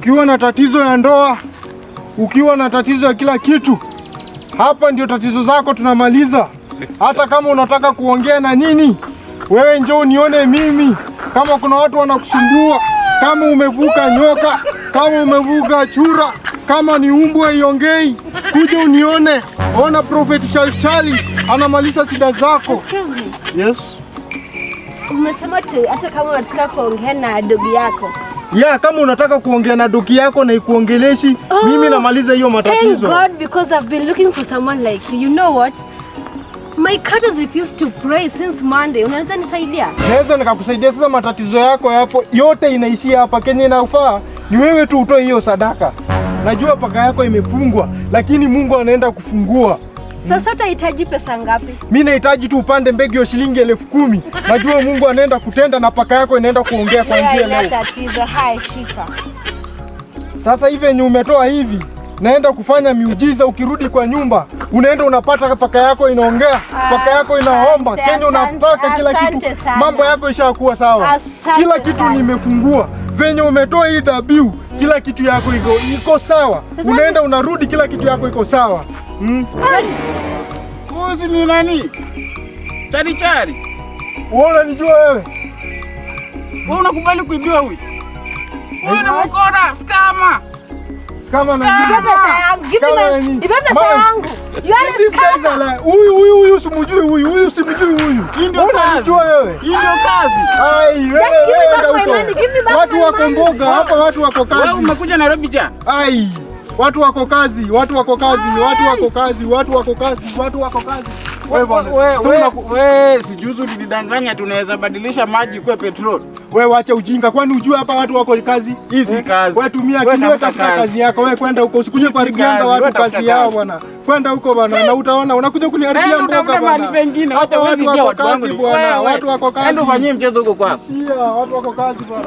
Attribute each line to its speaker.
Speaker 1: Ukiwa na tatizo ya ndoa, ukiwa na tatizo ya kila kitu, hapa ndio tatizo zako tunamaliza. Hata kama unataka kuongea na nini, wewe njoo unione mimi. Kama kuna watu wanakusumbua, kama umevuka nyoka, kama umevuka chura, kama ni umbwa iongei, kuja unione. Ona Prophet Charlie anamaliza shida zako.
Speaker 2: Excuse me.
Speaker 1: Yes.
Speaker 2: Umesema hata kama unataka kuongea na dogi yako.
Speaker 1: Kama unataka kuongea na dogi yako na ikuongeleshi, mimi namaliza hiyo matatizo.
Speaker 2: Thank God, because I've been looking for someone like you. You know what? My cat has refused to pray since Monday. Unaweza nisaidia?
Speaker 1: Naweza nikakusaidia. Sasa matatizo yako yapo yote inaishia hapa. Kenya inafaa ni wewe tu utoe hiyo sadaka. Najua paka yako imefungwa, lakini Mungu anaenda kufungua.
Speaker 2: Sasa utahitaji pesa ngapi?
Speaker 1: Mimi nahitaji tu upande mbegu ya shilingi 10,000. Najua Mungu anaenda kutenda na paka yako inaenda kuongea kwa njia leo.
Speaker 2: Tatizo hai shika.
Speaker 1: Sasa hivi yenye umetoa hivi, naenda kufanya miujiza. Ukirudi kwa nyumba, unaenda unapata paka yako inaongea, paka yako inaomba. Kenya unataka kila kitu. Mambo yako ishakuwa sawa. Kila kitu nimefungua. Venye umetoa hii dhabihu, kila kitu yako iko sawa. Unaenda unarudi, kila kitu yako iko sawa.
Speaker 3: Kuzi ni nani? Chari.
Speaker 1: Wewe unanijua wewe?
Speaker 3: Wewe unakubali kuibiwa huyu? Huyu ni mkora, scammer.
Speaker 1: Scammer na
Speaker 2: Give pesa yangu. Give pesa yangu. You are a scammer.
Speaker 1: Huyu simjui huyu. Huyu simjui huyu.
Speaker 3: Ndio kazi.
Speaker 1: Wewe.
Speaker 3: Ndio kazi.
Speaker 1: Ai wewe. Watu wako mboga hapa, watu wako kazi.
Speaker 3: Wewe umekuja Nairobi jana?
Speaker 1: Ai. Watu wako kazi, watu wako kazi, watu wako kazi, watu wako kazi, watu wako kazi.
Speaker 3: Wewe sijuzi ulidanganya tunaweza badilisha maji kwa petrol.
Speaker 1: Wewe acha ujinga, kwani ujue hapa watu wako kazi?
Speaker 3: Hii si kazi.
Speaker 1: Wewe tumia akili, wewe tafuta kazi yako, wewe kwenda huko, usikuje kuharibiana watu kazi yao bwana. Kwenda huko bwana, na utaona unakuja kuniharibia mboga bwana.
Speaker 3: Mahali pengine,
Speaker 1: hata watu wako kazi bwana, watu wako kazi.
Speaker 3: Enda ufanyie mchezo huko kwako.
Speaker 1: Watu wako kazi bwana.